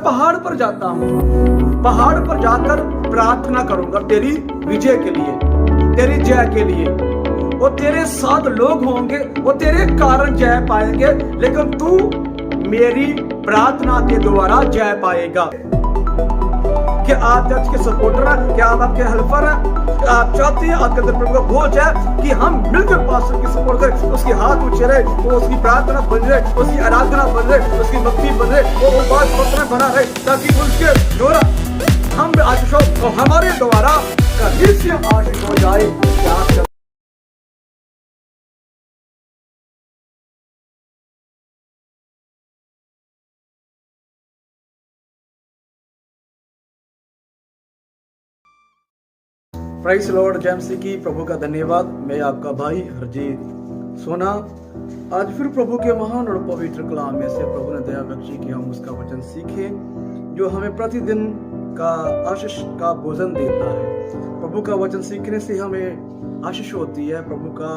पहाड़ पर जाता हूँ, पहाड़ पर जाकर प्रार्थना करूंगा तेरी विजय के लिए, तेरी जय के लिए। वो तेरे साथ लोग होंगे, वो तेरे कारण जय पाएंगे, लेकिन तू मेरी प्रार्थना के द्वारा जय पाएगा। क्या आप चर्च के सपोर्टर हैं? क्या आप आपके हेल्पर हैं? आप चाहते हैं आपके अंदर प्रभु का बोझ है कि हम मिलकर पास्टर की सपोर्ट करें, उसके हाथ ऊंचे रहे, वो उसकी प्रार्थना बन रहे, उसकी आराधना बन रहे, उसकी भक्ति बन रहे, वो बात पत्र बना रहे, ताकि उसके द्वारा हम आशीष हो और हमारे द्वारा निश्चय आशीष हो जाए। क्या प्राइस लॉर्ड जेम्सी की प्रभु का धन्यवाद। मैं आपका भाई हरजीत सोना आज फिर प्रभु के महान और पवित्र कलाम में से प्रभु ने दया बख्शी कि हम उसका वचन सीखें जो हमें प्रतिदिन का आशीष का भोजन देता है। प्रभु का वचन सीखने से हमें आशीष होती है, प्रभु का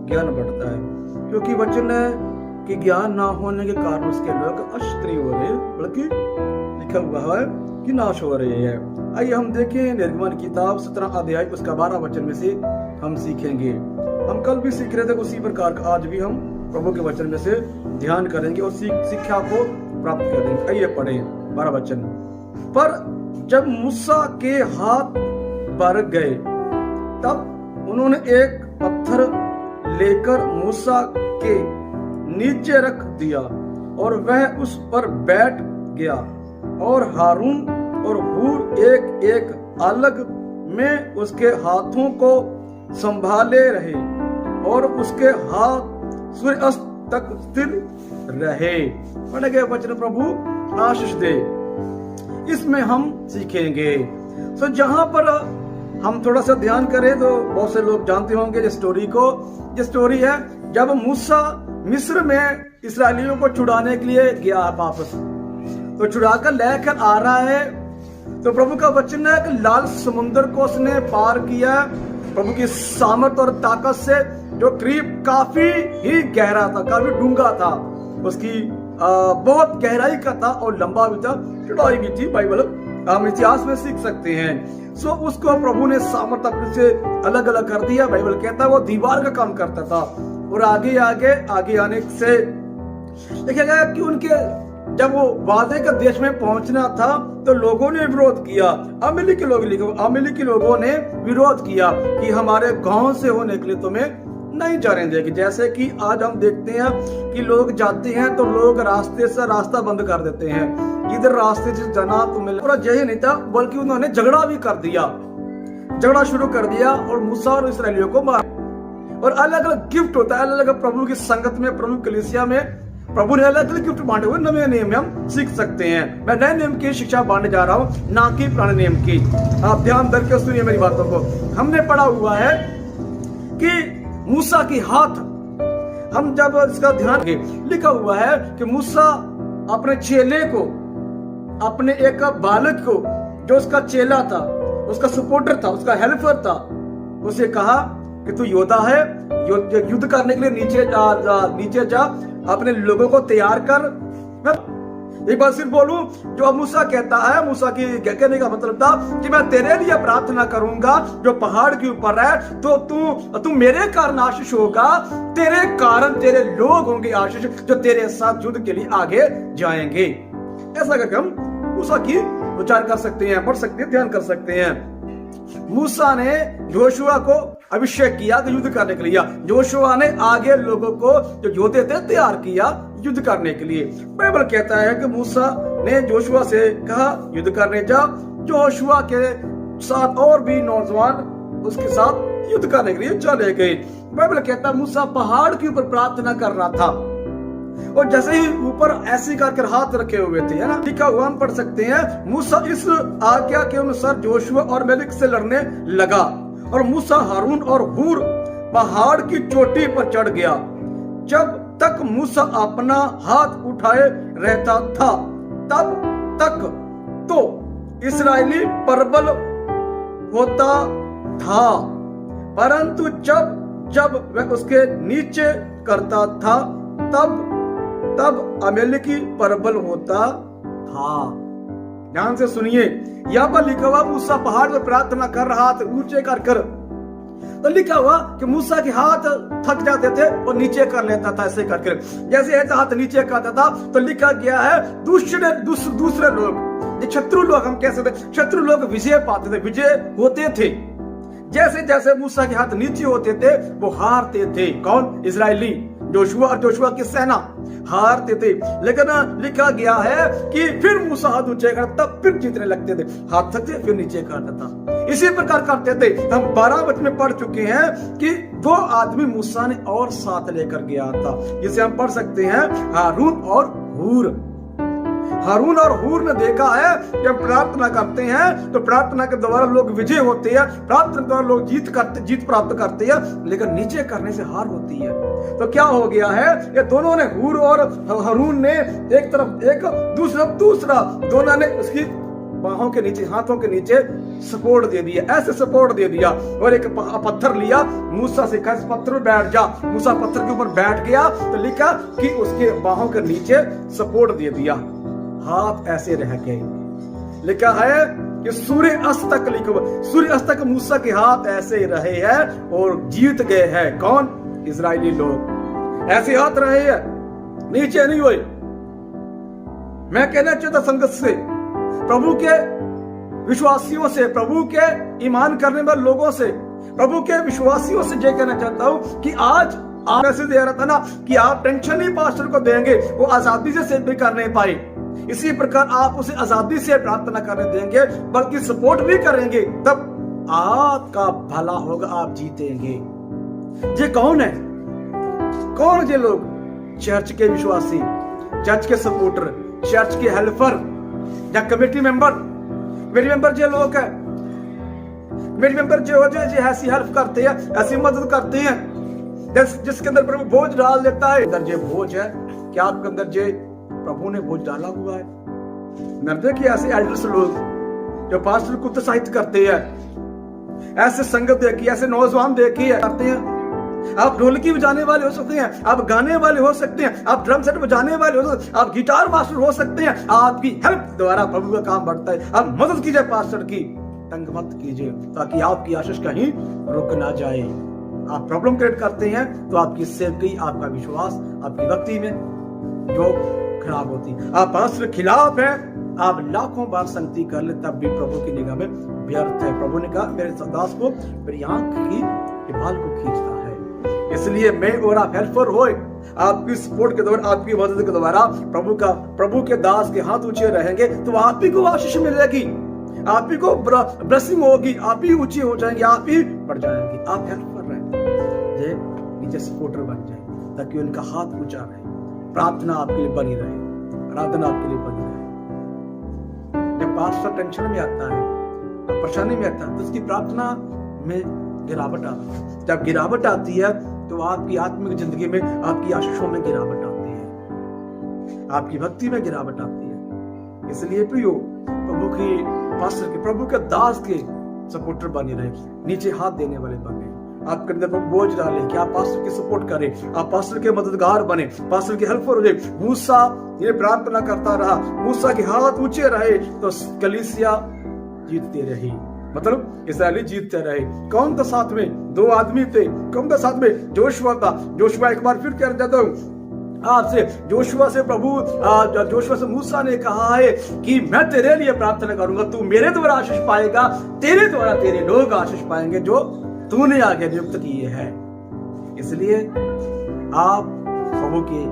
ज्ञान बढ़ता है, क्योंकि वचन के ज्ञान ना होने के कारण उसके लोग अशुद्ध नहीं हो रहे, बल्कि लिखा हुआ है कि नाश हो रहे हैं। आइए हम देखें निर्गमन किताब 17 अध्याय उसका 12 वचन में से हम सीखेंगे। हम कल भी सीख रहे थे उसी प्रकार का आज भी हम प्रभु के वचन में से ध्यान करेंगे और शिक्षा को प्राप्त करेंगे। आइए पढ़ें 12 वचन। पर जब मूसा के हाथ भर गए तब उन्होंने एक पत्थर लेकर मूसा के नीचे रख दिया और वह उस पर बैठ गया और हारून और हूर एक एक अलग में उसके हाथों को संभाले रहे और उसके हाथ सूर्यास्त तक स्थिर रहे। पढ़े गए वचन प्रभु आशीष दे। इसमें हम सीखेंगे। तो जहां पर हम थोड़ा सा ध्यान करें तो बहुत से लोग जानते होंगे ये स्टोरी को। ये स्टोरी है जब मूसा मिस्र में इस्राएलियों को छुड़ाने के लिए गया वापस, तो छुड़ाकर लेकर आ रहा है, तो प्रभु का वचन है कि लाल समुद्र को उसने पार किया प्रभु की सामर्थ और ताकत से, जो करीब काफी ही गहरा था, काफी डूंगा था, उसकी बहुत गहराई का था और लंबा भी था, चौड़ाई भी थी। बाइबल हम इतिहास में सीख सकते हैं। सो उसको प्रभु ने सामर्थ अपने से अलग अलग कर दिया। बाइबल कहता है वो दीवार का काम करता था और आगे आने से देखा गया कि उनके जब वो वादे के देश में पहुंचना था तो लोगों ने विरोध किया। अमेरिकी लोगों ने विरोध किया कि हमारे गांव से होने के लिए तुम्हें नहीं जाने देंगे। जैसे कि आज हम देखते हैं कि लोग जाते हैं तो लोग रास्ते से रास्ता बंद कर देते हैं, इधर रास्ते से जाना तुम्हें। पूरा यही नहीं था, बल्कि उन्होंने झगड़ा भी कर दिया, झगड़ा शुरू कर दिया और मूसा और इस्राएलियों को मार। और अलग अलग गिफ्ट होता है, अलग अलग प्रभु की संगत में, प्रभु कलीसिया में प्रभु ने अलग अलग गिफ्ट बांटे हुए। नए नियम में हम सीख सकते हैं। मैं नए नियम की शिक्षा बांटने जा रहा हूँ, ना कि पुराने नियम की। आप ध्यान करके सुनिए मेरी बातों को। हमने पढ़ा हुआ है कि मूसा की हाथ, हम जब इसका ध्यान लिखा हुआ है कि मूसा अपने चेले को, अपने एक बालक को जो उसका चेला था, उसका सपोर्टर था, उसका हेल्पर था, उसे कहा कि तू योद्धा है, युद्ध करने के लिए नीचे जा, अपने लोगों को तैयार कर। एक बार सिर्फ बोलूं, जो मूसा कहता है, मूसा की कहने का मतलब था कि मैं तेरे लिए प्रार्थना करूंगा जो पहाड़ के ऊपर है, तो तू मेरे कारण आशीष होगा, तेरे कारण तेरे लोग होंगे आशीष जो तेरे साथ युद्ध के लिए आगे जाएंगे। ऐसा करके हम मूसा की विचार कर सकते हैं, पढ़ सकते हैं, ध्यान कर सकते हैं। मूसा ने जोशुआ को अभिषेक किया कि युद्ध करने के लिए। जोशुआ ने आगे लोगों को जो योद्धे थे तैयार किया युद्ध करने के लिए। बाइबल कहता है कि मूसा ने जोशुआ से कहा युद्ध करने जा। जोशुआ के साथ और भी नौजवान उसके साथ युद्ध करने के लिए चले गए। बाइबल कहता है मूसा पहाड़ के ऊपर प्रार्थना कर रहा था और जैसे ही ऊपर ऐसे करके हाथ रखे हुए थे, है ना, लिखा हुआ हम पढ़ सकते हैं। मूसा इस आज्ञा के अनुसार जोशुआ और मेलिक से लड़ने लगा और मूसा हारून और हूर पहाड़ की चोटी पर चढ़ गया। जब तक मूसा अपना हाथ उठाए रहता था तब तक तो इस्राएली प्रबल होता था, परंतु जब वह उसके नीचे करता था तब अमेरिकी प्रबल होता था। ध्यान से सुनिए, यहाँ पर लिखा हुआ मूसा पहाड़ पर प्रार्थना कर रहा था ऊंचे कर कर। तो लिखा हुआ कि मूसा के हाथ थक जाते थे और नीचे कर लेता था ऐसे करके। जैसे ऐसा हाथ नीचे करता था तो लिखा गया है दूसरे लोग, शत्रु लोग, हम कह सकते शत्रु लोग विजय पाते थे, विजय होते थे। जैसे जैसे मूसा के हाथ नीचे होते थे वो हारते थे। कौन? इजरायली, जोशुआ और जोशुआ की सेना हारते थे। लेकिन लिखा गया है कि फिर मूसा हाथ ऊंचे करता, फिर जीतने लगते थे। हाथ थकते फिर नीचे करता था, इसी प्रकार करते थे। हम 12 वचन में पढ़ चुके हैं कि 2 आदमी मूसा ने और साथ लेकर गया था, जिसे हम पढ़ सकते हैं हारून और हूर। हारून और हूर ने देखा है जब प्रार्थना करते हैं तो प्रार्थना के द्वारा लोग विजय होते हैं, प्रार्थना के द्वारा लोग जीत प्राप्त करते हैं, लेकिन नीचे करने से हार होती है। तो क्या हो गया है, ये दोनों ने, हूर और हारून ने एक तरफ एक, दूसरा दोनों ने उसकी बाहों के नीचे, हाथों के नीचे सपोर्ट दे दिया, ऐसे सपोर्ट दे दिया। और एक पत्थर लिया, मूसा से कहा इस पत्थर पर बैठ जा। मूसा पत्थर के ऊपर बैठ गया तो लिखा कि उसके बाहों के नीचे सपोर्ट दे दिया, हाथ ऐसे रह गए। लिखा है कि सूर्य अस्त तक, लिखा सूर्य अस्त तक मूसा के हाथ ऐसे रहे हैं और जीत गए हैं। कौन? इजरायली लोग ऐसे हाथ रहे हैं, नीचे नहीं हुए। मैं कहना चाहता संगत से, प्रभु के विश्वासियों से, प्रभु के ईमान करने वाले लोगों से, प्रभु के विश्वासियों से ये कहना चाहता हूं कि आज आप मैसेज दे रहा था ना कि आप टेंशन नहीं पास्टर को देंगे, वो आजादी से सेवा करने पाए। इसी प्रकार आप उसे आजादी से प्रार्थना करने देंगे, बल्कि सपोर्ट भी करेंगे, तब आपका भला होगा, आप जीतेंगे। ये कौन है? कौन ये लोग? चर्च के विश्वासी, चर्च के सपोर्टर, चर्च के हेल्पर या कमेटी मेंबर। मेरी मेंबर जो लोग है, मेरी मेंबर जो ऐसी हेल्प करते हैं, ऐसी मदद करते हैं, जिसके अंदर प्रभु बोझ डाल देता है। अंदर जो बोझ है, क्या आपके अंदर जो प्रभु ने बोझ डाला हुआ है? मैंने देखिए ऐसे एल्डर्स लोग जो पास्टर को उत्साहित करते हैं, ऐसे संगत देखी, ऐसे नौजवान देखी करते हैं। आप ढोलकी बजाने वाले हो सकते हैं, आप गाने वाले हो सकते हैं, आप ड्रम सेट बजाने वाले हो सकते हैं, आप गिटार मास्टर हो सकते हैं। आपकी हेल्प द्वारा प्रभु का काम बढ़ता है। आप मदद कीजिए पास्टर की, तंग मत कीजिए, ताकि आपकी आशीष कहीं रुक ना जाए। आप प्रॉब्लम क्रिएट करते हैं तो आपकी सेवकी, आपका विश्वास, आपकी भक्ति में जो खराब होती है। आप पास्टर के खिलाफ हैं, आप लाखों बार संगति कर ले, तब भी प्रभु की निगाह में व्यर्थ है। प्रभु ने कहा मेरे दास को मेरी आंख की बाल को खींचता है। इसलिए मैं और आप हेल्पर हो, आपकी सपोर्ट के द्वारा, आपकी मदद के द्वारा प्रभु के दास के हाथ ऊंचे रहेंगे तो आप ही को आशीष मिलेगी, आप ही को ब्लेसिंग होगी, आप ही ऊंचे हो जाएंगे, आप ही बढ़ जाएंगे। आप हेल्पर रहे, नीचे सपोर्टर बन जाए, ताकि उनका हाथ ऊंचा रहे, प्रार्थना आपके लिए बनी रहे, आराधना आपके लिए बनी रहे। जब पास्टर टेंशन में आता है, परेशानी में आता है, तो उसकी प्रार्थना में गिरावट आती है। जब गिरावट आती है तो आपकी आत्मिक जिंदगी में, आपकी आशीषों में गिरावट आती है, आपकी भक्ति में गिरावट आती है। इसलिए प्रियो, प्रभु की पास्टर के, प्रभु के दास के सपोर्टर बने रहे, नीचे हाथ देने वाले बने। आपके अंदर बोझ डाले कि आप पास्टर की सपोर्ट करें, आप पास्टर के मददगार बने, पास्टर के हेल्पर हो जाए। मूसा ये प्रार्थना करता रहा, मूसा के हाथ ऊंचे रहे तो कलीसिया जीतती रही, मतलब इस्राएली जीतते रहे। कौन था साथ में? 2 आदमी थे। कौन था साथ में? जोशुआ था। जोशुआ, एक बार फिर कह जाता हूं आपसे, जोशुआ से मूसा ने कहा है कि मैं तेरे लिए प्रार्थना करूंगा, तू मेरे द्वारा आशीष पाएगा, तेरे द्वारा तेरे लोग आशीष पाएंगे जो तूने आगे नियुक्त किए हैं। इसलिए आप प्रभु के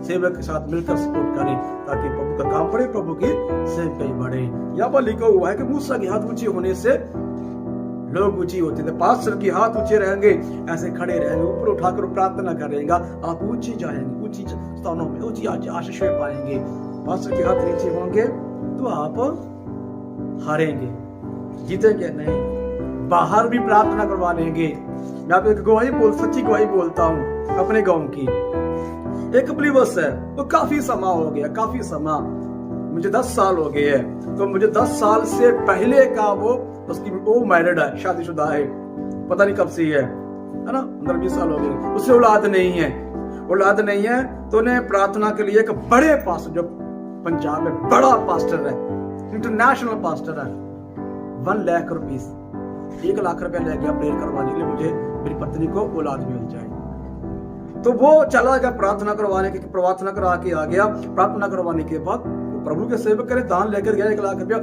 सेवक के साथ मिलकर सपोर्ट करें, ताकि प्रभु का काम बढ़े, प्रभु की सेवकाई बढ़े। यहाँ पर लिखा हुआ है कि मूसा के हाथ ऊंचे होने से लोग ऊंची होते थे। पास्टर के हाथ ऊंचे रहेंगे, ऐसे खड़े रहेंगे, ऊपर उठाकर प्रार्थना करेगा, आप ऊंची जाएंगे, ऊंची स्थानों में ऊंची आशीष पाएंगे। पास्टर के हाथ नीचे होंगे तो आप हारेंगे, जीतेंगे नहीं, बाहर भी प्रार्थना करवा लेंगे। मैं आपको एक सच्ची गवाही बोलता हूँ अपने गांव की। एक बिलीवर्स है, तो काफी समय हो गया, काफी समय, मुझे 10 साल हो गए हैं। तो मुझे 10 साल से पहले का वो मैरिड है, शादीशुदा है, पता नहीं कब से है ना, 15-20 साल हो गए। उससे औलाद नहीं है, तो उन्हें प्रार्थना के लिए एक बड़े पास्टर, जो पंजाब में बड़ा पास्टर है, इंटरनेशनल पास्टर है, 1 लाख रुपीस, 1 लाख रुपया ले गया प्रेयर करवाने के लिए, मुझे मेरी पत्नी को औलाद मिल जाए। तो वो चला गया प्रार्थना करा के आ गया। प्रार्थना करवाने के बाद प्रभु के सेवक करे, दान लेकर गया 1 लाख रुपया,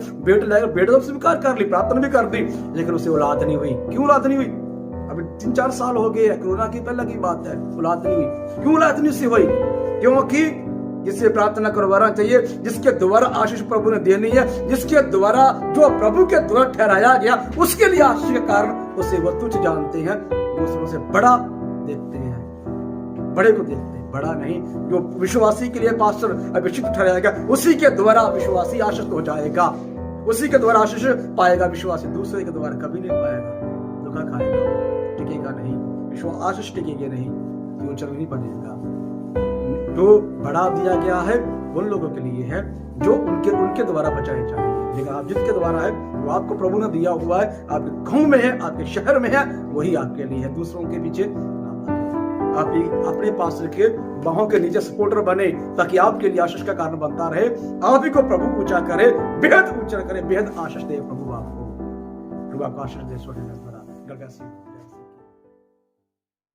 बेटा तो स्वीकार कर ली, प्रार्थना भी कर दी, लेकिन उसे औलाद नहीं हुई। क्यों औलाद नहीं हुई? अभी 3-4 साल हो गए, कोरोना की पहले की बात है, औलाद नहीं हुई। क्यों औलाद नहीं हुई? क्योंकि जिससे प्रार्थना करवाना चाहिए, जिसके द्वारा आशीष प्रभु ने देनी है, जिसके द्वारा जो प्रभु के द्वारा ठहराया गया, उसके लिए आशीष के कारण उसे वो तुच्छ जानते हैं, दूसरों से बड़ा देखते हैं, बड़े को देखते हैं, बड़ा नहीं। जो विश्वासी के लिए पास्टर अभिषिक्त ठहराएगा, उसी के द्वारा विश्वासी आशीष हो जाएगा, उसी के द्वारा आशीष पाएगा विश्वासी, दूसरे के द्वारा कभी नहीं पाएगा, धोखा खाएगा, टिकेगा नहीं, विश्वास आशीष टिकेगी नहीं, फ्यूचर नहीं बनेगा। जो बढ़ा दिया गया है उन लोगों के लिए है जो उनके द्वारा बचाए जाएंगे, लेकिन आप जिसके द्वारा है वो आपको प्रभु ने दिया हुआ है, आपके गांव में है, आपके शहर में है, वही आपके लिए है, दूसरों के पीछे आप अपने पास्टर के बाहों के नीचे सपोर्टर बने, ताकि आपके लिए आशीष का कारण बनता रहे। आप ही को प्रभु ऊंचा करे, बेहद ऊंचा करे, बेहद आशीष दे प्रभु आपको आशीष दे।